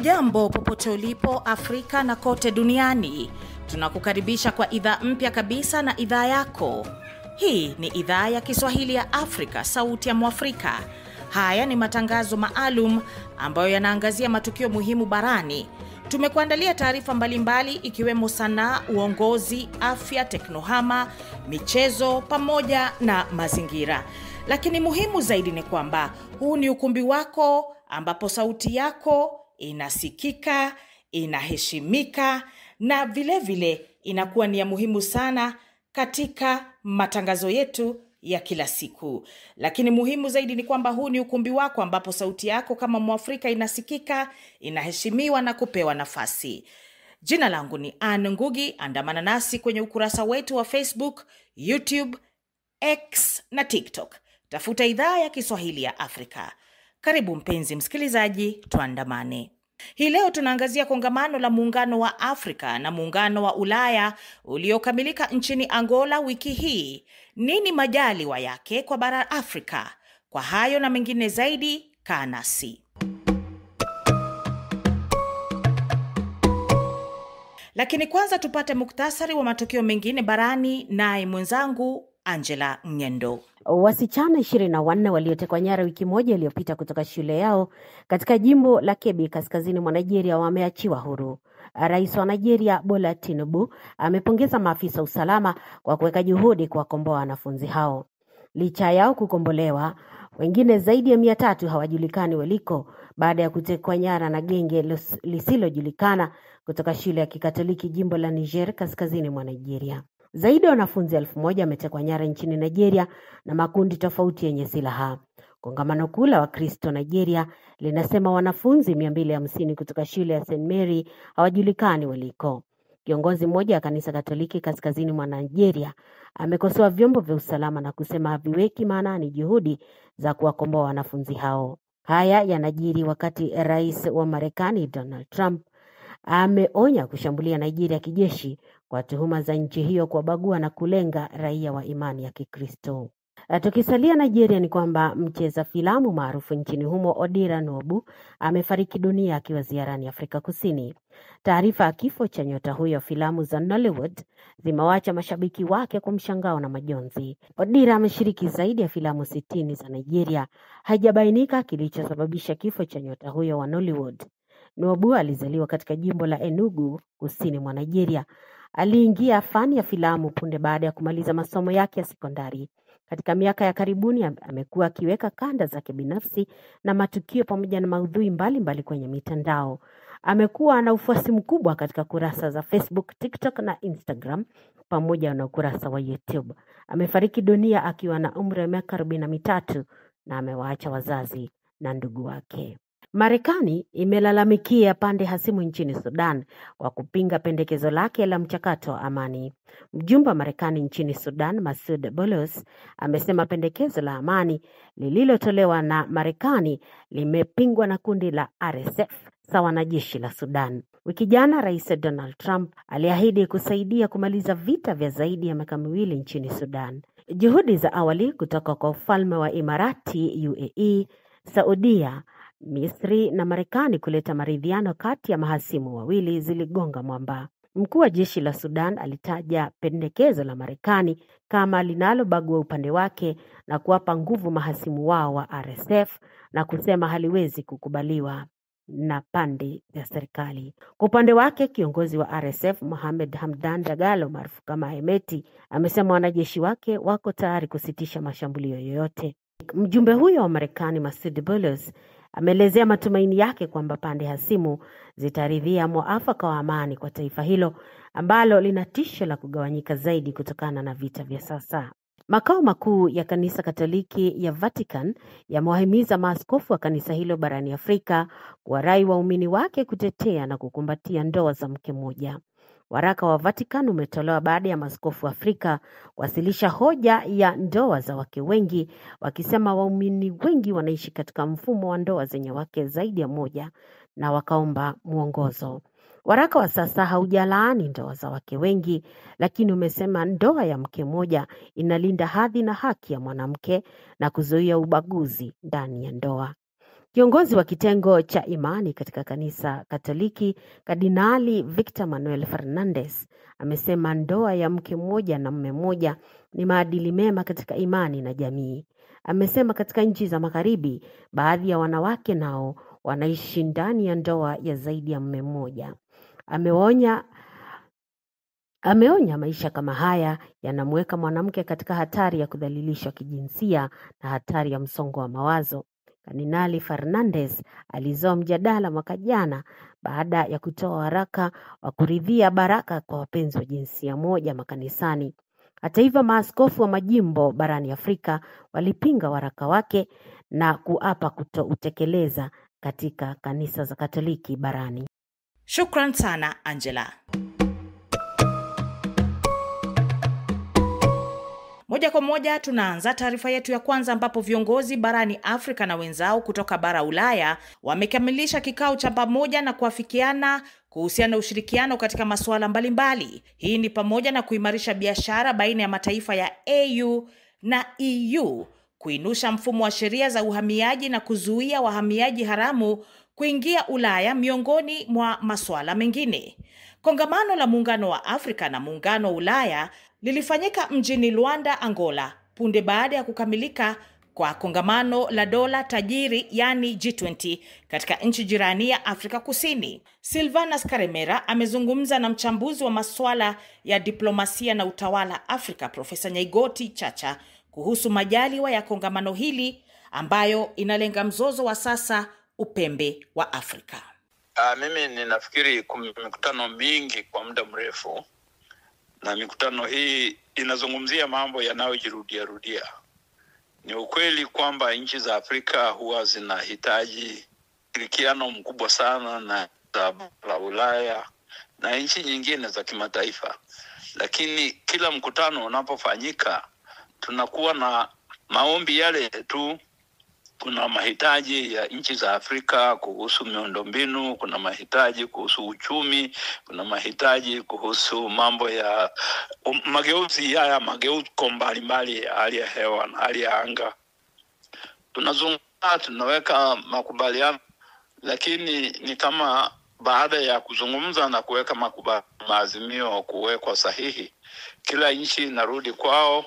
Hujambo popote ulipo Afrika na kote duniani. Tunakukaribisha kwa idhaa mpya kabisa na idhaa yako. Hii ni idhaa ya Kiswahili ya Afrika, sauti ya Mwafrika. Haya ni matangazo maalum ambayo yanaangazia matukio muhimu barani. Tumekuandalia taarifa mbalimbali ikiwemo sanaa, uongozi, afya, teknohama, michezo pamoja na mazingira. Lakini muhimu zaidi ni kwamba huu ni ukumbi wako ambapo sauti yako inasikika, inaheshimika na vile vile inakuwa ni ya muhimu sana katika matangazo yetu ya kila siku. Lakini muhimu zaidi ni kwamba huu ni ukumbi wako ambapo sauti yako kama Mwafrika inasikika, inaheshimiwa na kupewa nafasi. Jina langu ni Anne Ngugi. Andamana nasi kwenye ukurasa wetu wa Facebook, YouTube, X na TikTok. Tafuta idhaa ya Kiswahili ya Afrika. Karibu mpenzi msikilizaji, tuandamane. Hii leo tunaangazia kongamano la Muungano wa Afrika na Muungano wa Ulaya uliokamilika nchini Angola wiki hii. Nini majaliwa yake kwa bara Afrika? Kwa hayo na mengine zaidi, kaa nasi. Lakini kwanza tupate muktasari wa matukio mengine barani naye mwenzangu Angela Ngendo. Wasichana 24 waliotekwa nyara wiki moja iliyopita kutoka shule yao katika jimbo la Kebbi kaskazini mwa Nigeria wameachiwa huru. Rais wa Nigeria Bola Tinubu amepongeza maafisa usalama kwa kuweka juhudi kuwakomboa wanafunzi hao. Licha yao kukombolewa, wengine zaidi ya 300 hawajulikani waliko baada ya kutekwa nyara na genge lisilojulikana kutoka shule ya Kikatoliki jimbo la Niger kaskazini mwa Nigeria. Zaidi ya wanafunzi 1000 wametekwa nyara nchini Nigeria na makundi tofauti yenye silaha. Kongamano kuu la Wakristo Nigeria linasema wanafunzi 250 kutoka shule ya St. Mary hawajulikani waliko. Kiongozi mmoja wa kanisa Katoliki kaskazini mwa Nigeria amekosoa vyombo vya usalama na kusema haviweki maanani juhudi za kuwakomboa wanafunzi hao. Haya yanajiri wakati Rais wa Marekani Donald Trump ameonya kushambulia Nigeria kijeshi kwa tuhuma za nchi hiyo kuwabagua na kulenga raia wa imani ya Kikristo. Tukisalia Nigeria ni kwamba mcheza filamu maarufu nchini humo Odira Nobu amefariki dunia akiwa ziarani Afrika Kusini. Taarifa ya kifo cha nyota huyo filamu za Nollywood zimewaacha mashabiki wake kwa mshangao na majonzi. Odira ameshiriki zaidi ya filamu 60 za Nigeria. Haijabainika kilichosababisha kifo cha nyota huyo wa Nollywood. Nobu alizaliwa katika jimbo la Enugu, kusini mwa Nigeria. Aliingia fani ya filamu punde baada ya kumaliza masomo yake ya sekondari. Katika miaka ya karibuni amekuwa akiweka kanda zake binafsi na matukio pamoja na maudhui mbalimbali kwenye mitandao. Amekuwa na ufuasi mkubwa katika kurasa za Facebook, TikTok na Instagram pamoja na ukurasa wa YouTube. Amefariki dunia akiwa na umri wa miaka 43 na amewaacha wazazi na ndugu wake. Marekani imelalamikia pande hasimu nchini Sudan kwa kupinga pendekezo lake la mchakato wa amani. Mjumbe wa Marekani nchini Sudan, Masoud Boulos, amesema pendekezo la amani lililotolewa na Marekani limepingwa na kundi la RSF sawa na jeshi la Sudan. Wiki jana Rais Donald Trump aliahidi kusaidia kumaliza vita vya zaidi ya miaka 2 nchini Sudan. Juhudi za awali kutoka kwa ufalme wa Imarati, UAE, Saudia, Misri na Marekani kuleta maridhiano kati ya mahasimu wawili ziligonga mwamba. Mkuu wa jeshi la Sudan alitaja pendekezo la Marekani kama linalobagua upande wake na kuwapa nguvu mahasimu wao wa RSF na kusema haliwezi kukubaliwa na pande za serikali. Kwa upande wake kiongozi wa RSF Mohamed Hamdan Dagalo maarufu kama Hemeti amesema wanajeshi wake wako tayari kusitisha mashambulio yoyote. Mjumbe huyo wa Marekani Masoud Boulos ameelezea matumaini yake kwamba pande hasimu zitaridhia muafaka wa amani kwa taifa hilo ambalo lina tisho la kugawanyika zaidi kutokana na vita vya sasa. Makao makuu ya kanisa Katoliki ya Vatican yamewahimiza maaskofu wa kanisa hilo barani Afrika kuwarai waumini wake kutetea na kukumbatia ndoa za mke mmoja. Waraka wa Vatican umetolewa baada ya maaskofu wa Afrika kuwasilisha hoja ya ndoa za wake wengi, wakisema waumini wengi wanaishi katika mfumo wa ndoa zenye wake zaidi ya moja na wakaomba mwongozo. Waraka wa sasa haujalaani ndoa za wake wengi, lakini umesema ndoa ya mke mmoja inalinda hadhi na haki ya mwanamke na kuzuia ubaguzi ndani ya ndoa. Kiongozi wa kitengo cha imani katika kanisa Katoliki, Kardinali Victor Manuel Fernandez, amesema ndoa ya mke mmoja na mume mmoja ni maadili mema katika imani na jamii. Amesema katika nchi za magharibi, baadhi ya wanawake nao wanaishi ndani ya ndoa ya zaidi ya mume mmoja. Ameonya maisha kama haya yanamweka mwanamke katika hatari ya kudhalilishwa kijinsia na hatari ya msongo wa mawazo. Kardinali Fernandez alizoa mjadala mwaka jana baada ya kutoa waraka wa kuridhia baraka kwa wapenzi wa jinsia moja makanisani. Hata hivyo, maaskofu wa majimbo barani Afrika walipinga waraka wake na kuapa kutoutekeleza katika kanisa za Katoliki barani. Shukran sana Angela. Moja kwa moja tunaanza taarifa yetu ya kwanza ambapo viongozi barani Afrika na wenzao kutoka bara Ulaya wamekamilisha kikao cha pamoja na kuafikiana kuhusiana na ushirikiano katika masuala mbalimbali. Hii ni pamoja na kuimarisha biashara baina ya mataifa ya AU na EU, kuinusha mfumo wa sheria za uhamiaji na kuzuia wahamiaji haramu kuingia Ulaya, miongoni mwa masuala mengine. Kongamano la Muungano wa Afrika na Muungano wa Ulaya lilifanyika mjini Luanda, Angola, punde baada ya kukamilika kwa kongamano la dola tajiri yani G20 katika nchi jirani ya Afrika Kusini. Silvanas Karemera amezungumza na mchambuzi wa masuala ya diplomasia na utawala Afrika, Profesa Nyaigoti Chacha, kuhusu majaliwa ya kongamano hili ambayo inalenga mzozo wa sasa upembe wa Afrika. Mimi ninafikiri mikutano mingi kwa muda mrefu, na mikutano hii inazungumzia mambo yanayojirudia. Ni ukweli kwamba nchi za Afrika huwa zinahitaji ushirikiano mkubwa sana na za Ulaya na nchi nyingine za kimataifa. Lakini kila mkutano unapofanyika tunakuwa na maombi yale tu. Kuna mahitaji ya nchi za Afrika kuhusu miundombinu, kuna mahitaji kuhusu uchumi, kuna mahitaji kuhusu mambo ya mageuzi mbalimbali ya hali ya hewa na hali ya anga. Tunaweka makubaliano, lakini ni kama baada ya kuzungumza na kuweka maazimio kuwekwa sahihi, kila nchi inarudi kwao.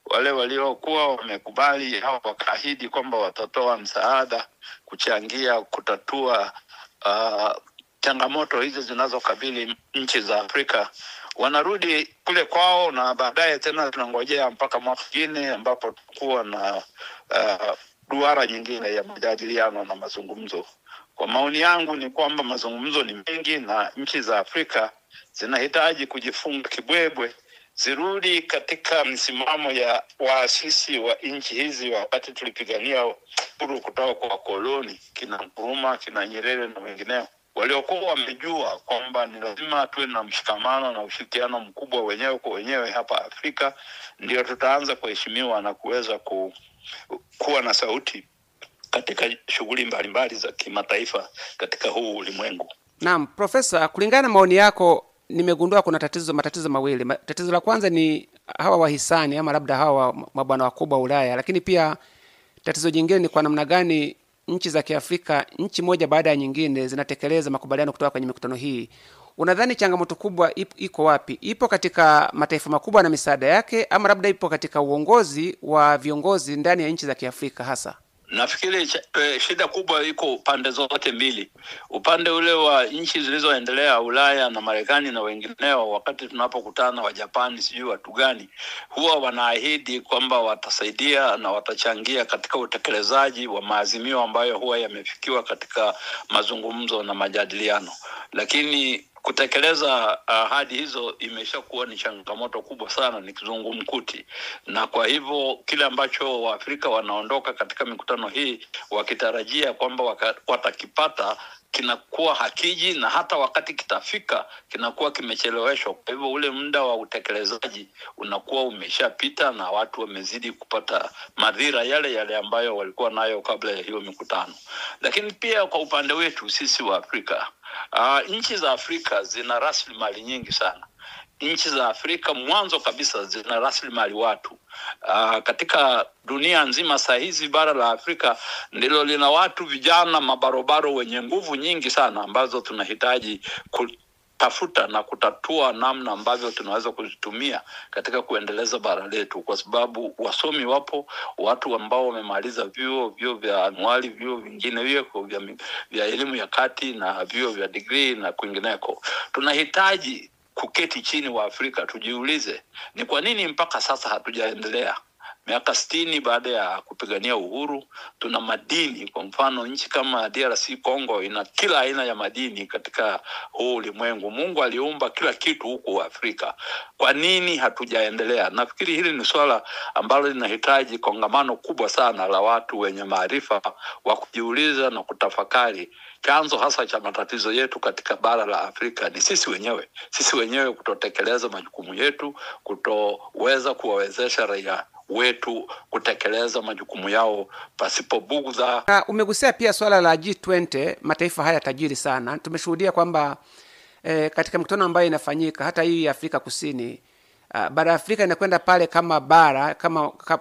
Wale waliokuwa wamekubali au wakaahidi kwamba watatoa msaada kuchangia kutatua changamoto hizo zinazokabili nchi za Afrika, wanarudi kule kwao, na baadaye tena tunangojea mpaka mwaka mwingine ambapo tutakuwa na duara nyingine ya majadiliano na mazungumzo. Kwa maoni yangu ni kwamba mazungumzo ni mengi na nchi za Afrika zinahitaji kujifunga kibwebwe, zirudi katika msimamo ya waasisi wa nchi hizi wakati tulipigania uhuru kutoka kwa koloni, kina Nkrumah, kina Nyerere na wengineo, waliokuwa wamejua kwamba ni lazima tuwe na mshikamano na ushirikiano mkubwa wenyewe kwa wenyewe hapa Afrika, ndio tutaanza kuheshimiwa na kuweza kuwa na sauti katika shughuli mbalimbali za kimataifa katika huu ulimwengu. Naam, Profesa, kulingana na maoni yako, nimegundua kuna matatizo mawili. Tatizo la kwanza ni hawa wahisani ama labda hawa mabwana wakubwa Ulaya, lakini pia tatizo jingine ni kwa namna gani nchi za Kiafrika, nchi moja baada ya nyingine, zinatekeleza makubaliano kutoka kwenye mikutano hii. Unadhani changamoto kubwa iko wapi? Ipo katika mataifa makubwa na misaada yake, ama labda ipo katika uongozi wa viongozi ndani ya nchi za Kiafrika hasa? Nafikiri shida kubwa iko pande zote mbili. Upande ule wa nchi zilizoendelea Ulaya na Marekani na wengineo, wakati tunapokutana wa Japani sijui watu gani, huwa wanaahidi kwamba watasaidia na watachangia katika utekelezaji wa maazimio ambayo huwa yamefikiwa katika mazungumzo na majadiliano. Lakini kutekeleza ahadi hizo imeshakuwa ni changamoto kubwa sana, ni kizungumkuti. Na kwa hivyo kile ambacho Waafrika wanaondoka katika mikutano hii wakitarajia kwamba watakipata kinakuwa hakiji, na hata wakati kitafika kinakuwa kimecheleweshwa. Kwa hivyo ule muda wa utekelezaji unakuwa umeshapita na watu wamezidi kupata madhira yale ambayo walikuwa nayo kabla ya hiyo mikutano. Lakini pia kwa upande wetu sisi wa Afrika, nchi za Afrika zina rasilimali nyingi sana. nchi za Afrika mwanzo kabisa zina rasilimali watu. Katika dunia nzima saa hizi bara la Afrika ndilo lina watu vijana mabarobaro wenye nguvu nyingi sana ambazo tunahitaji tafuta na kutatua namna ambavyo tunaweza kuzitumia katika kuendeleza bara letu, kwa sababu wasomi wapo, watu ambao wamemaliza vyuo vya anuali, vyuo vingine vya elimu ya kati na vyuo vya degree na kwingineko. Tunahitaji kuketi chini wa Afrika tujiulize ni kwa nini mpaka sasa hatujaendelea. Miaka 60 baada ya kupigania uhuru, tuna madini. Kwa mfano nchi kama DRC Congo ina kila aina ya madini katika huu ulimwengu. Mungu aliumba kila kitu huko Afrika. Kwa nini hatujaendelea? Nafikiri hili ni swala ambalo linahitaji kongamano kubwa sana la watu wenye maarifa wa kujiuliza na kutafakari. Chanzo hasa cha matatizo yetu katika bara la Afrika ni sisi wenyewe. Sisi wenyewe kutotekeleza majukumu yetu, kutoweza kuwawezesha raia wetu kutekeleza majukumu yao pasipo bugudha. Umegusia pia swala la G20, mataifa haya tajiri sana. Tumeshuhudia kwamba katika mkutano ambayo inafanyika hata hii Afrika Kusini, bara Afrika inakwenda pale kama bara,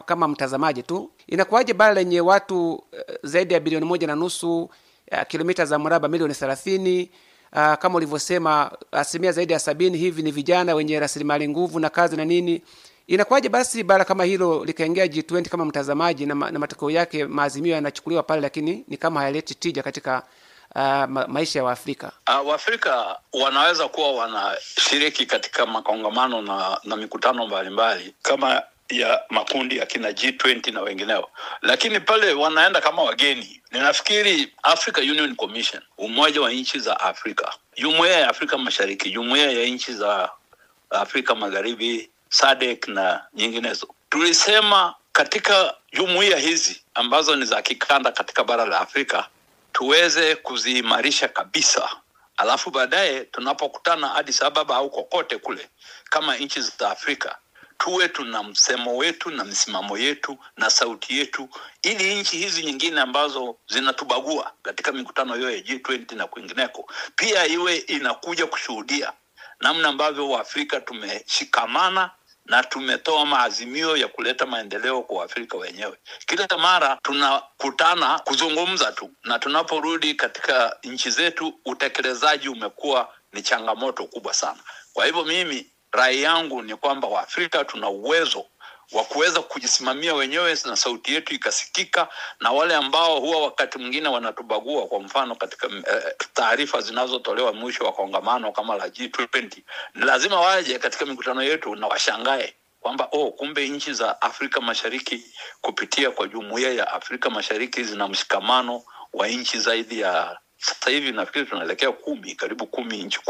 kama mtazamaji tu. Inakuwaje bara lenye watu zaidi ya bilioni 1.5, kilomita za mraba milioni 30, kama ulivyosema asilimia zaidi ya 70 hivi ni vijana wenye rasilimali nguvu na kazi na nini? Inakuwaje basi bara kama hilo likaingia G20 kama mtazamaji na matokeo yake maazimio yanachukuliwa pale, lakini ni kama hayaleti tija katika maisha ya Waafrika? Waafrika wanaweza kuwa wanashiriki katika makongamano na mikutano mbalimbali kama ya makundi ya kina G20 na wengineo, lakini pale wanaenda kama wageni. Ninafikiri Africa Union Commission, umoja wa nchi za Afrika, Jumuiya ya Afrika Mashariki, Jumuiya ya nchi za Afrika Magharibi, SADC na nyinginezo, tulisema katika jumuiya hizi ambazo ni za kikanda katika bara la Afrika tuweze kuziimarisha kabisa. Alafu baadaye tunapokutana Addis Ababa au kokote kule kama nchi za Afrika, tuwe tuna msemo wetu na msimamo yetu na sauti yetu, ili nchi hizi nyingine ambazo zinatubagua katika mikutano hiyo ya G20 na kwingineko pia iwe inakuja kushuhudia namna ambavyo Waafrika tumeshikamana na tumetoa maazimio ya kuleta maendeleo kwa Afrika wenyewe. Kila mara tunakutana kuzungumza tu, na tunaporudi katika nchi zetu utekelezaji umekuwa ni changamoto kubwa sana. Kwa hivyo mimi rai yangu ni kwamba Waafrika tuna uwezo wa kuweza kujisimamia wenyewe na sauti yetu ikasikika, na wale ambao huwa wakati mwingine wanatubagua, kwa mfano katika taarifa zinazotolewa mwisho wa kongamano kama la G20, ni lazima waje katika mikutano yetu na washangae kwamba kumbe nchi za Afrika Mashariki kupitia kwa Jumuiya ya Afrika Mashariki zina mshikamano wa nchi zaidi ya sasa hivi nafikiri tunaelekea 10, karibu 10 nchi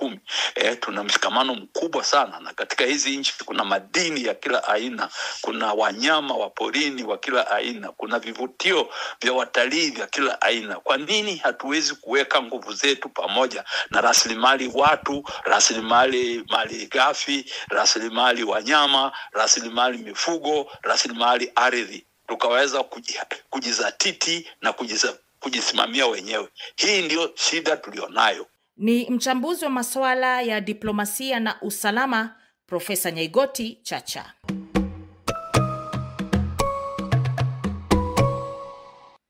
10. Tuna mshikamano mkubwa sana, na katika hizi nchi kuna madini ya kila aina, kuna wanyama wa porini wa kila aina, kuna vivutio vya watalii vya kila aina. Kwa nini hatuwezi kuweka nguvu zetu pamoja na rasilimali watu, rasilimali mali ghafi, rasilimali wanyama, rasilimali mifugo, rasilimali ardhi, tukaweza kujizatiti na kujisimamia wenyewe? Hii ndio shida tulionayo. Ni mchambuzi wa masuala ya diplomasia na usalama, Profesa Nyaigoti Chacha.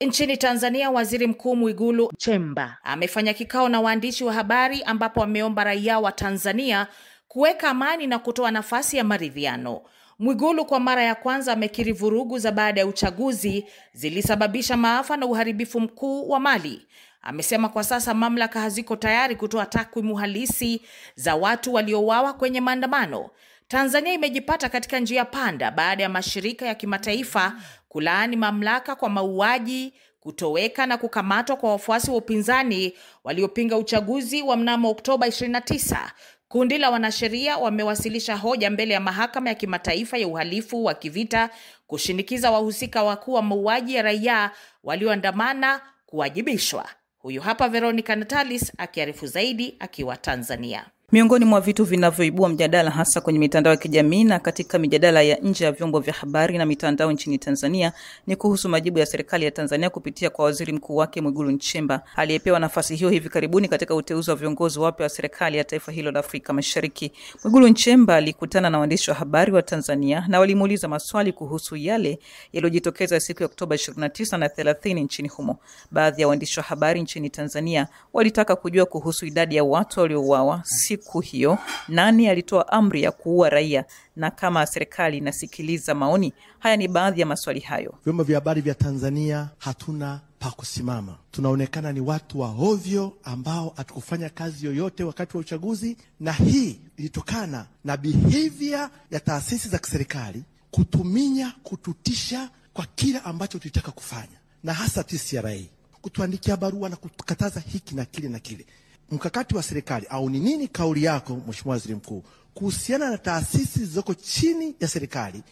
Nchini Tanzania, Waziri Mkuu Mwigulu Nchemba amefanya kikao na waandishi wa habari ambapo ameomba raia wa Tanzania kuweka amani na kutoa nafasi ya maridhiano. Mwigulu kwa mara ya kwanza amekiri vurugu za baada ya uchaguzi zilisababisha maafa na uharibifu mkuu wa mali. Amesema kwa sasa mamlaka haziko tayari kutoa takwimu halisi za watu waliouawa kwenye maandamano. Tanzania imejipata katika njia panda baada ya mashirika ya kimataifa kulaani mamlaka kwa mauaji, kutoweka na kukamatwa kwa wafuasi wa upinzani waliopinga uchaguzi wa mnamo Oktoba 29. Kundi la wanasheria wamewasilisha hoja mbele ya mahakama ya kimataifa ya uhalifu wa kivita kushinikiza wahusika wakuu wa mauaji ya raia walioandamana kuwajibishwa. Huyu hapa Veronica Natalis akiarifu zaidi akiwa Tanzania. Miongoni mwa vitu vinavyoibua mjadala hasa kwenye mitandao ya kijamii na katika mijadala ya nje ya vyombo vya habari na mitandao nchini Tanzania ni kuhusu majibu ya serikali ya Tanzania kupitia kwa waziri mkuu wake Mwigulu Nchemba, aliyepewa nafasi hiyo hivi karibuni katika uteuzi wa viongozi wapya wa serikali ya taifa hilo la Afrika Mashariki. Mwigulu Nchemba alikutana na waandishi wa habari wa Tanzania na walimuuliza maswali kuhusu yale yaliyojitokeza siku ya Oktoba 29 na 30 nchini humo. Baadhi ya waandishi wa habari nchini Tanzania walitaka kujua kuhusu idadi ya watu waliouawa siku hiyo, nani alitoa amri ya kuua raia, na kama serikali inasikiliza maoni. Haya ni baadhi ya maswali hayo. Vyombo vya habari vya Tanzania hatuna pa kusimama. Tunaonekana ni watu wa hovyo ambao hatukufanya kazi yoyote wakati wa uchaguzi, na hii ilitokana na behavior ya taasisi za kiserikali kutuminya, kututisha kwa kila ambacho tulitaka kufanya, na hasa TCRA kutuandikia barua na kukataza hiki na kile na kile. Mkakati wa serikali au ni nini kauli yako Mheshimiwa Waziri Mkuu kuhusiana na taasisi zilizoko chini ya serikali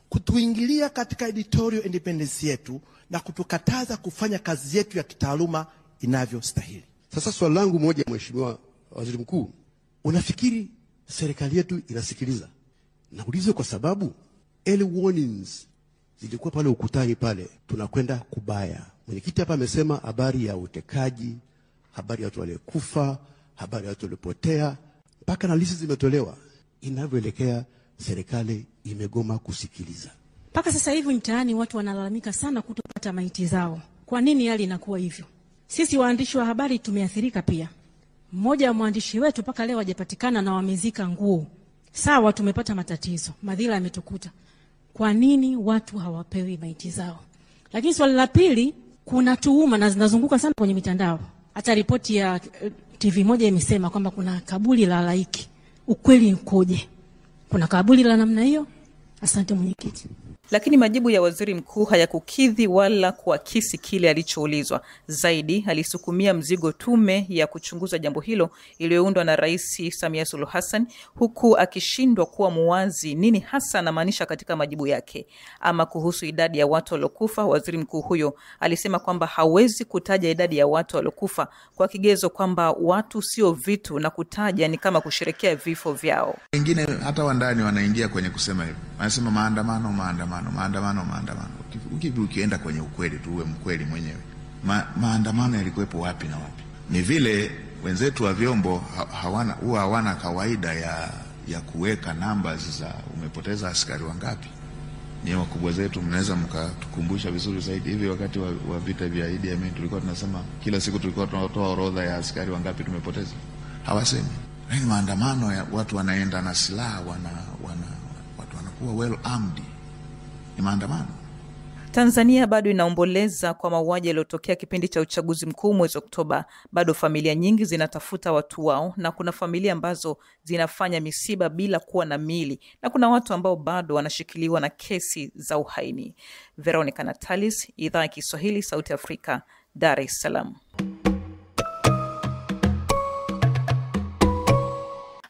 kutuingilia katika editorial independence yetu na kutukataza kufanya kazi yetu ya kitaaluma inavyostahili? Sasa swali langu moja, Mheshimiwa Waziri Mkuu, unafikiri serikali yetu inasikiliza? Naulize kwa sababu early warnings zilikuwa pale ukutani pale, tunakwenda kubaya. Mwenyekiti hapa amesema habari ya utekaji, habari ya watu waliokufa, habari ya watu waliopotea, mpaka na listi zimetolewa. Inavyoelekea serikali imegoma kusikiliza. Mpaka sasa hivi mtaani watu wanalalamika sana kutopata maiti zao. Kwa nini hali inakuwa hivyo? Sisi waandishi wa habari tumeathirika pia. Mmoja wa mwandishi wetu mpaka leo hajapatikana na wamezika nguo. Sawa, tumepata matatizo, madhila yametukuta. Kwa nini watu hawapewi maiti zao? Lakini swali la pili, kuna tuhuma na zinazunguka sana kwenye mitandao. Hata ripoti ya TV moja imesema kwamba kuna kaburi la halaiki. Ukweli ukoje? Kuna kaburi la namna hiyo? Asante mwenyekiti. Lakini majibu ya waziri mkuu hayakukidhi wala kuakisi kile alichoulizwa. Zaidi, alisukumia mzigo tume ya kuchunguza jambo hilo iliyoundwa na Rais Samia Suluhu Hassan, huku akishindwa kuwa muwazi nini hasa anamaanisha katika majibu yake. Ama kuhusu idadi ya watu waliokufa, waziri mkuu huyo alisema kwamba hawezi kutaja idadi ya watu waliokufa kwa kigezo kwamba watu sio vitu, na kutaja ni kama kusherekea vifo vyao. Wengine hata wandani wanaingia kwenye kusema hivyo. Wanasema maandamano. Ukienda kwenye ukweli tu, uwe mkweli mwenyewe. Maandamano yalikuwepo wapi na wapi? Ni vile wenzetu wa vyombo hawana kawaida ya kuweka numbers za umepoteza askari wangapi. Ni wakubwa zetu, mnaweza mkatukumbusha vizuri zaidi. Hivi wakati wa vita vya Idi Amin tulikuwa tunasema kila siku tulikuwa tunatoa orodha ya askari wangapi tumepoteza. Hawasemi. Lakini maandamano ya watu wanaenda na silaha, watu wanakuwa well armed. Ni maandamano. Tanzania bado inaomboleza kwa mauaji yaliyotokea kipindi cha uchaguzi mkuu mwezi Oktoba. Bado familia nyingi zinatafuta watu wao, na kuna familia ambazo zinafanya misiba bila kuwa na miili, na kuna watu ambao bado wanashikiliwa na kesi za uhaini. Veronica Natalis, Idhaa ya Kiswahili, Sauti Afrika, Dar es Salaam.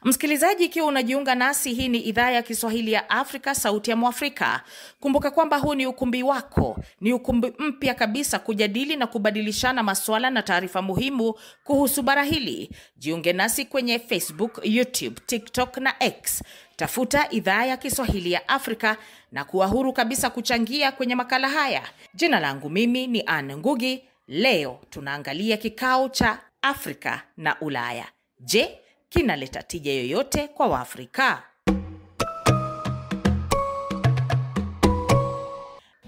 Msikilizaji, ikiwa unajiunga nasi, hii ni Idhaa ya Kiswahili ya Afrika, Sauti ya Mwafrika. Kumbuka kwamba huu ni ukumbi wako, ni ukumbi mpya kabisa kujadili na kubadilishana masuala na taarifa muhimu kuhusu bara hili. Jiunge nasi kwenye Facebook, YouTube, TikTok na X. Tafuta Idhaa ya Kiswahili ya Afrika na kuwa huru kabisa kuchangia kwenye makala haya. Jina langu mimi ni Anne Ngugi. Leo tunaangalia kikao cha Afrika na Ulaya. Je, kinaleta tija yoyote kwa Waafrika?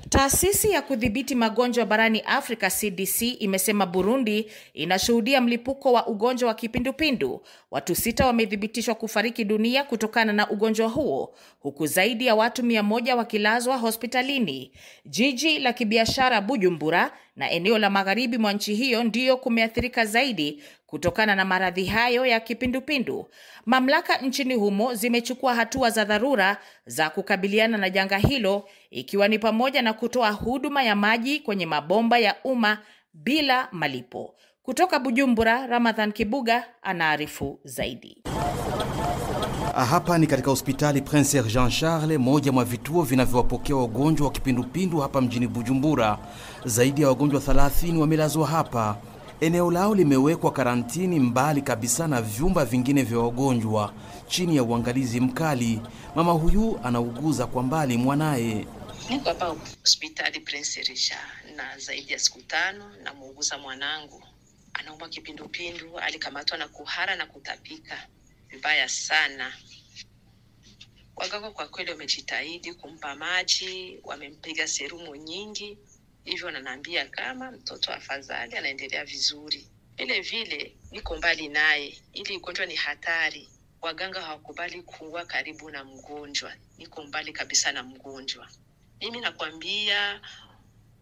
Taasisi ya kudhibiti magonjwa barani Afrika CDC imesema Burundi inashuhudia mlipuko wa ugonjwa wa kipindupindu. Watu 6 wamethibitishwa kufariki dunia kutokana na ugonjwa huo, huku zaidi ya watu 100 wakilazwa hospitalini. Jiji la kibiashara Bujumbura na eneo la magharibi mwa nchi hiyo ndiyo kumeathirika zaidi kutokana na maradhi hayo ya kipindupindu. Mamlaka nchini humo zimechukua hatua za dharura za kukabiliana na janga hilo, ikiwa ni pamoja na kutoa huduma ya maji kwenye mabomba ya umma bila malipo. Kutoka Bujumbura, Ramadhan Kibuga anaarifu zaidi. Hapa ni katika hospitali Prince Jean Charles, moja mwa vituo vinavyowapokea wagonjwa wa kipindupindu hapa mjini Bujumbura. Zaidi ya wagonjwa 30 wamelazwa hapa. Eneo lao limewekwa karantini mbali kabisa na vyumba vingine vya wagonjwa chini ya uangalizi mkali. Mama huyu anauguza kwa mbali mwanaye. Niko hapa hospitali Prince Richard na zaidi ya siku 5 na muuguza mwanangu. Anaumwa kipindupindu, alikamatwa na kuhara na kutapika vibaya sana. Waganga kwa kweli wamejitahidi kumpa maji, wamempiga serumu nyingi. Hivyo wananiambia kama mtoto afadhali anaendelea vizuri. Vile vile niko mbali naye, ili ugonjwa ni hatari. Waganga hawakubali kuwa karibu na mgonjwa. Niko mbali kabisa na mgonjwa. Mimi nakwambia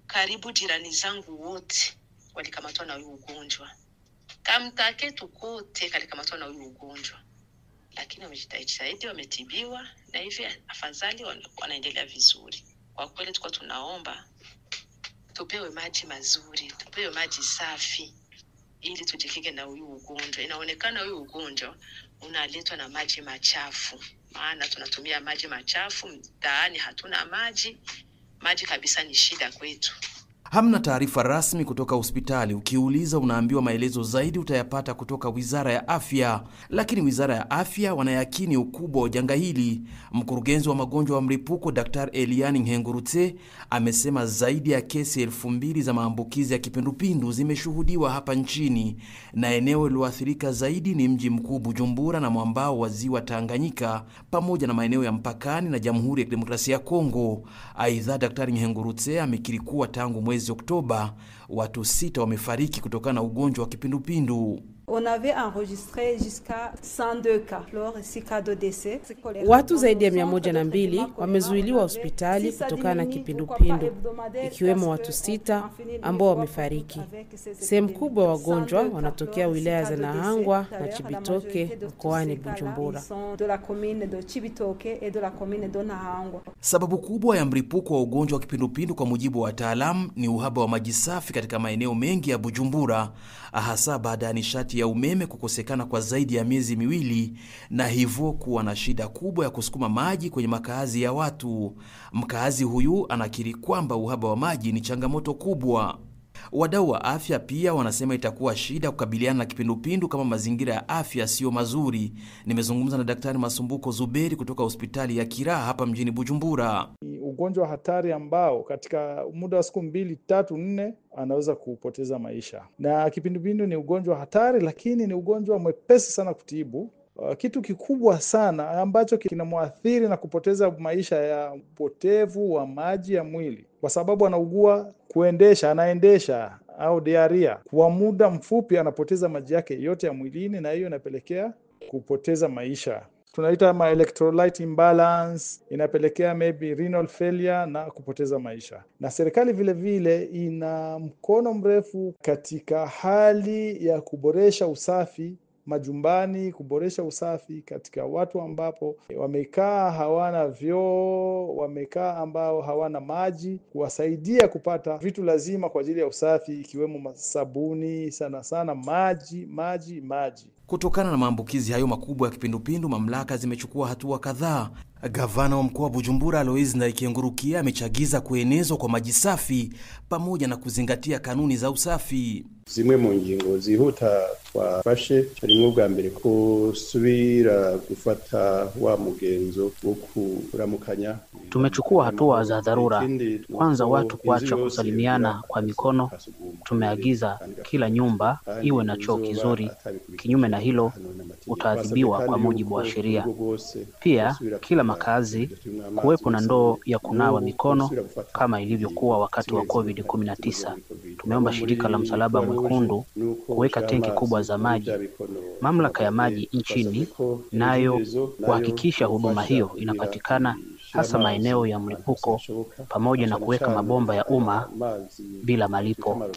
karibu jirani zangu wote walikamatwa na huyu ugonjwa. Kamtake tukote kalikamatwa na huyu ugonjwa. Lakini wamejitahidi, wametibiwa na hivi afadhali wanaendelea vizuri. Kwa kweli tuko tunaomba tupewe maji mazuri, tupewe maji safi ili tujikinge na huyu ugonjwa. Inaonekana huyu ugonjwa unaletwa na maji machafu. Maana tunatumia maji machafu, mtaani hatuna maji. Maji kabisa ni shida kwetu. Hamna taarifa rasmi kutoka hospitali. Ukiuliza unaambiwa maelezo zaidi utayapata kutoka Wizara ya Afya. Lakini Wizara ya Afya wanayakini ukubwa wa janga hili. Mkurugenzi wa magonjwa wa mlipuko Dr. Eliane Nhengurutse amesema zaidi ya kesi 2000 za maambukizi ya kipindupindu zimeshuhudiwa hapa nchini, na eneo liloathirika zaidi ni mji mkuu Bujumbura na mwambao wa ziwa Tanganyika pamoja na maeneo ya mpakani na Jamhuri ya Kidemokrasia ya Kongo. Aidha, Dr. Nhengurutse amekiri kuwa tangu mwezi Oktoba watu 6 wamefariki kutokana na ugonjwa wa kipindupindu. On avait enregistré jusqu'à 102 cas, 6 cas de décès. Watu zaidi ya 102 wamezuiliwa hospitali kutokana na kipindupindu, ikiwemo watu 6 ambao wamefariki. Sehemu kubwa ya wagonjwa wanatokea wilaya za Nahangwa na Chibitoke mkoani Bujumbura. Sababu kubwa ya mlipuko wa ugonjwa wa kipindupindu kwa mujibu wa wataalamu ni uhaba wa maji safi katika maeneo mengi ya Bujumbura, hasa baada ya nishati ya umeme kukosekana kwa zaidi ya miezi 2 na hivyo kuwa na shida kubwa ya kusukuma maji kwenye makazi ya watu. Mkazi huyu anakiri kwamba uhaba wa maji ni changamoto kubwa. Wadau wa afya pia wanasema itakuwa shida kukabiliana na kipindupindu kama mazingira ya afya sio mazuri. Nimezungumza na Daktari Masumbuko Zuberi kutoka hospitali ya Kira hapa mjini Bujumbura. Ugonjwa hatari ambao katika muda wa siku 2, 3, 4 anaweza kupoteza maisha. Na kipindupindu ni ugonjwa hatari, lakini ni ugonjwa mwepesi sana kutibu. Kitu kikubwa sana ambacho kinamwathiri na kupoteza maisha ya upotevu wa maji ya mwili, kwa sababu anaugua anaendesha au diarrhea. Kwa muda mfupi anapoteza maji yake yote ya mwilini, na hiyo inapelekea kupoteza maisha. Tunaita electrolyte imbalance, inapelekea maybe renal failure na kupoteza maisha. Na serikali vile vile ina mkono mrefu katika hali ya kuboresha usafi majumbani, kuboresha usafi katika watu ambapo wamekaa hawana vyoo, wamekaa ambao hawana maji, kuwasaidia kupata vitu lazima kwa ajili ya usafi, ikiwemo sabuni, sana maji. Kutokana na maambukizi hayo makubwa ya kipindupindu, mamlaka zimechukua hatua kadhaa. Gavana wa mkoa wa Bujumbura Aloise Ndaikengurukia amechagiza kuenezwa kwa maji safi pamoja na kuzingatia kanuni za usafi. Zimwe mu ngingo zihuta twafashe harimo bwa mbere kusubira gufata wa mugenzo wo kuramukanya. Tumechukua hatua za dharura. Kwanza, watu kuacha kusalimiana kwa mikono. Tumeagiza kila nyumba iwe na choo kizuri. Kinyume na hilo utaadhibiwa kwa mujibu wa sheria. Pia kila makazi kuwepo na ndoo ya kunawa mikono kama ilivyokuwa wakati wa COVID-19. Tumeomba shirika la Msalaba Mwekundu kuweka tenki kubwa za maji. Mamlaka ya maji nchini nayo kuhakikisha huduma hiyo inapatikana hasa maeneo ya mlipuko, pamoja na kuweka mabomba ya umma bila malipo.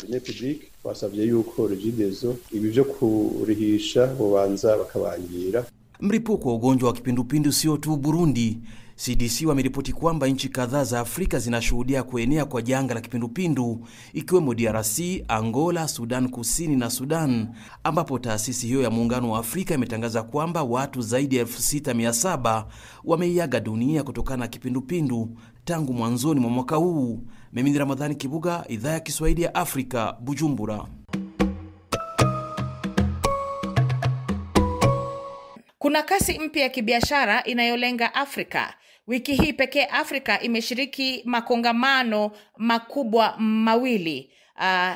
Wasabye yuko Regideso ibi byo kurihisha bobanza bakabangira. Mlipuko wa ugonjwa wa kipindupindu sio tu Burundi. CDC wameripoti kwamba nchi kadhaa za Afrika zinashuhudia kuenea kwa janga la kipindupindu, ikiwemo DRC, Angola, Sudan Kusini na Sudan, ambapo taasisi hiyo ya Muungano wa Afrika imetangaza kwamba watu zaidi ya 6700 wameiaga dunia kutokana na kipindupindu tangu mwanzoni mwa mwaka huu. Mimi ni Ramadhani Kibuga, Idhaa ya Kiswahili ya Afrika, Bujumbura. Kuna kasi mpya ya kibiashara inayolenga Afrika. Wiki hii pekee Afrika imeshiriki makongamano makubwa mawili.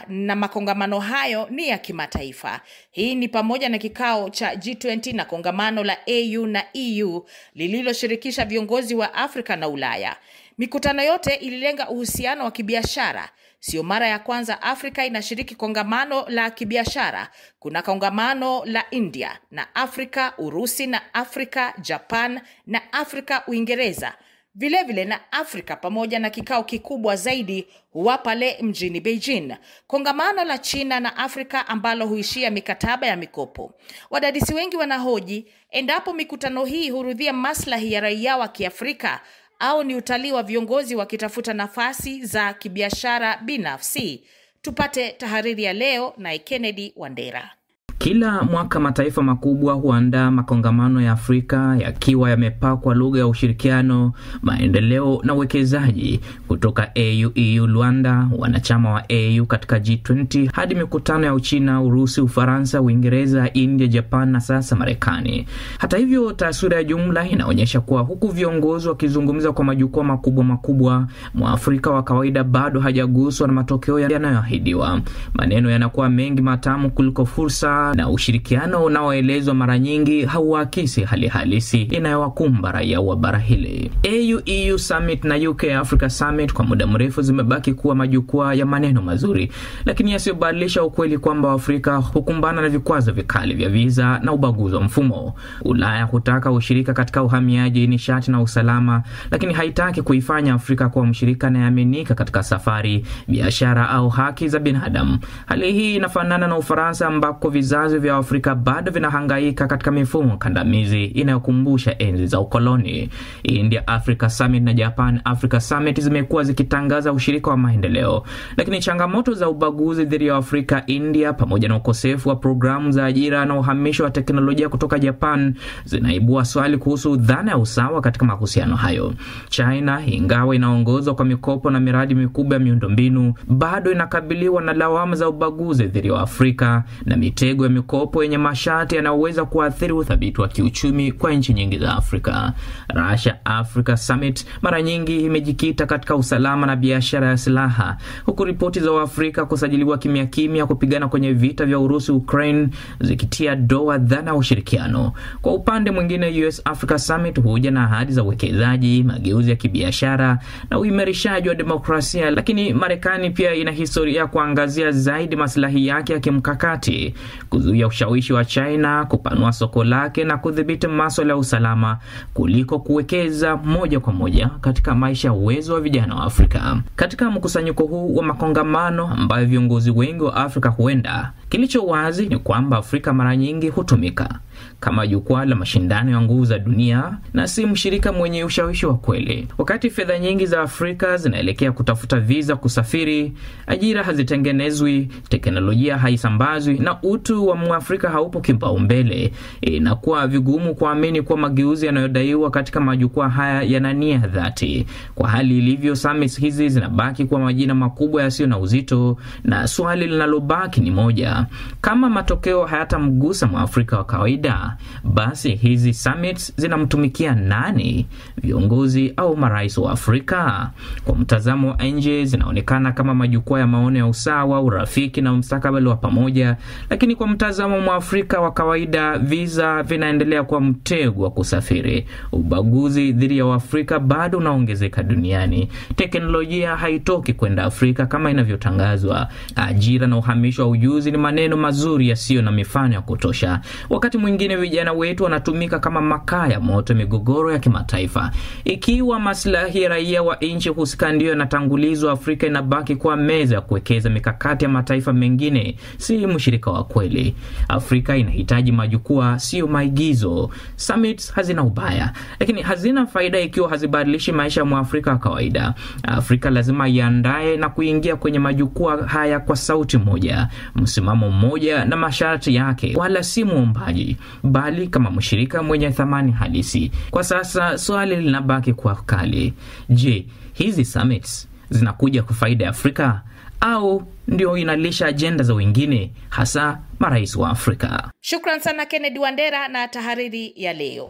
Na makongamano hayo ni ya kimataifa. Hii ni pamoja na kikao cha G20 na kongamano la AU na EU lililoshirikisha viongozi wa Afrika na Ulaya. Mikutano yote ililenga uhusiano wa kibiashara. Sio mara ya kwanza Afrika inashiriki kongamano la kibiashara. Kuna kongamano la India na Afrika, Urusi na Afrika, Japan na Afrika, Uingereza. Vile na Afrika, pamoja na kikao kikubwa zaidi huwa pale mjini Beijing. Kongamano la China na Afrika ambalo huishia mikataba ya mikopo. Wadadisi wengi wanahoji endapo mikutano hii hurudhia maslahi ya raia wa Kiafrika au ni utalii wa viongozi wakitafuta nafasi za kibiashara binafsi. Tupate tahariri ya leo na Kennedy Wandera. Kila mwaka mataifa makubwa huandaa makongamano ya Afrika yakiwa yamepakwa lugha ya ushirikiano, maendeleo na uwekezaji, kutoka AU, EU, Rwanda, wanachama wa AU katika G20 hadi mikutano ya Uchina, Urusi, Ufaransa, Uingereza, India, Japan na sasa Marekani. Hata hivyo, taswira ya jumla inaonyesha kuwa huku viongozi wakizungumza kwa majukwaa makubwa, Mwafrika wa kawaida bado hajaguswa na matokeo yanayoahidiwa. Maneno yanakuwa mengi matamu kuliko fursa, na ushirikiano unaoelezwa mara nyingi hauakisi hali halisi inayowakumba raia wa bara hili. AU, EU Summit na UK Africa Summit kwa muda mrefu zimebaki kuwa majukwaa ya maneno mazuri, lakini yasiyobadilisha ukweli kwamba Afrika hukumbana na vikwazo vikali vya visa na ubaguzi wa mfumo. Ulaya hutaka ushirika katika uhamiaji, nishati na usalama, lakini haitaki kuifanya Afrika kuwa mshirika anayeaminika katika safari, biashara au haki za binadamu. Hali hii inafanana na Ufaransa ambako vizazi vya Afrika bado vinahangaika katika mifumo kandamizi inayokumbusha enzi za ukoloni. India Africa Summit na Japan Africa Summit zimekuwa zikitangaza ushirika wa maendeleo, lakini changamoto za ubaguzi dhidi ya Afrika, India, pamoja na ukosefu wa programu za ajira na uhamisho wa teknolojia kutoka Japan zinaibua swali kuhusu dhana ya usawa katika mahusiano hayo. China, ingawa inaongozwa kwa mikopo na miradi mikubwa ya miundombinu, bado inakabiliwa na lawama za ubaguzi dhidi ya Afrika na mitego ya mikopo yenye masharti yanayoweza kuathiri uthabiti wa kiuchumi kwa nchi nyingi za Afrika. Russia Africa Summit mara nyingi imejikita katika usalama na biashara ya silaha, huku ripoti za Afrika kusajiliwa kimya kupigana kwenye vita vya Urusi Ukraine zikitia doa dhana ya ushirikiano. Kwa upande mwingine, US Africa Summit huja na ahadi za uwekezaji, mageuzi ya kibiashara na uimarishaji wa demokrasia, lakini Marekani pia ina historia kuangazia zaidi maslahi yake ya kimkakati, kuzuia ushawishi wa China, kupanua soko lake na kudhibiti masuala ya usalama kuliko kuwekeza moja kwa moja katika maisha ya uwezo wa vijana wa Afrika. Katika mkusanyiko huu wa makongamano ambayo viongozi wengi wa Afrika huenda, kilicho wazi ni kwamba Afrika mara nyingi hutumika kama jukwaa la mashindano ya nguvu za dunia na si mshirika mwenye ushawishi wa kweli. Wakati fedha nyingi za Afrika zinaelekea kutafuta visa kusafiri, ajira hazitengenezwi, teknolojia haisambazwi na utu wa Mwafrika haupo kipaumbele, inakuwa vigumu kuamini kwa mageuzi yanayodaiwa katika majukwaa haya yana nia dhati. Kwa hali ilivyo, summits hizi zinabaki kwa majina makubwa yasiyo na uzito, na swali linalobaki ni moja: kama matokeo hayatamgusa Mwafrika wa kawaida, basi hizi summits zinamtumikia nani? Viongozi au marais wa Afrika? Kwa mtazamo wa nje zinaonekana kama majukwaa ya maono ya usawa, urafiki na mustakabali wa pamoja, lakini kwa mtazamo wa Afrika wa kawaida, visa vinaendelea kwa mtego wa kusafiri. Ubaguzi dhidi ya Afrika bado unaongezeka duniani. Teknolojia haitoki kwenda Afrika kama inavyotangazwa. Ajira na uhamisho wa ujuzi ni maneno mazuri yasiyo na mifano ya kutosha. Wakati mwingine vijana wetu wanatumika kama makaa ya moto migogoro ya kimataifa. Ikiwa maslahi ya raia wa nchi husika ndio yanatangulizwa, Afrika inabaki kwa meza ya kuwekeza mikakati ya mataifa mengine, si mshirika wa kweli. Afrika inahitaji majukwaa, sio maigizo. Summits hazina ubaya, lakini hazina faida ikiwa hazibadilishi maisha ya Mwafrika wa kawaida. Afrika lazima iandae na kuingia kwenye majukwaa haya kwa sauti moja, msimamo mmoja na masharti yake, wala si muombaji, bali kama mshirika mwenye thamani halisi. Kwa sasa swali linabaki kwa kali: je, hizi summits zinakuja kwa faida ya Afrika au ndio inalisha ajenda za wengine, hasa marais wa Afrika. Shukran sana Kennedy Wandera na tahariri ya leo.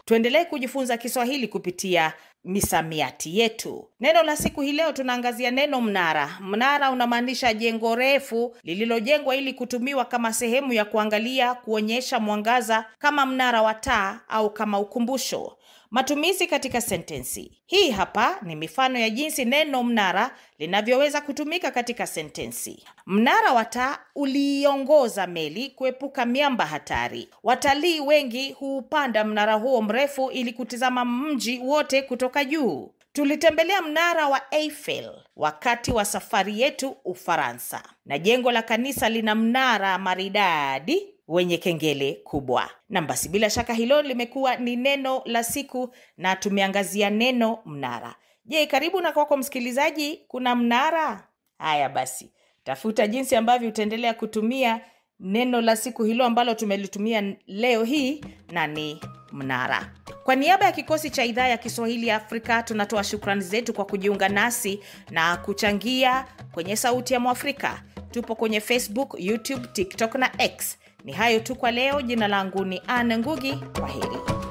Tuendelee kujifunza Kiswahili kupitia misamiati yetu. Neno la siku hii leo tunaangazia neno mnara. Mnara unamaanisha jengo refu lililojengwa ili kutumiwa kama sehemu ya kuangalia, kuonyesha mwangaza, kama mnara wa taa au kama ukumbusho. Matumizi katika sentensi. Hii hapa ni mifano ya jinsi neno mnara linavyoweza kutumika katika sentensi. Mnara wa taa uliongoza meli kuepuka miamba hatari. Watalii wengi huupanda mnara huo mrefu ili kutizama mji wote kutoka juu. Tulitembelea mnara wa Eiffel wakati wa safari yetu Ufaransa. Na jengo la kanisa lina mnara maridadi wenye kengele kubwa. Na basi bila shaka hilo limekuwa ni neno la siku na tumeangazia neno mnara. Je, karibu na kwako msikilizaji, kuna mnara? Haya basi, tafuta jinsi ambavyo utaendelea kutumia neno la siku hilo ambalo tumelitumia leo hii, na ni mnara. Kwa niaba ya kikosi cha idhaa ya Kiswahili ya Afrika, tunatoa shukrani zetu kwa kujiunga nasi na kuchangia kwenye Sauti ya Mwafrika. Tupo kwenye Facebook, YouTube, TikTok na X. Ni hayo tu kwa leo. Jina langu ni Anne Ngugi. Kwaheri.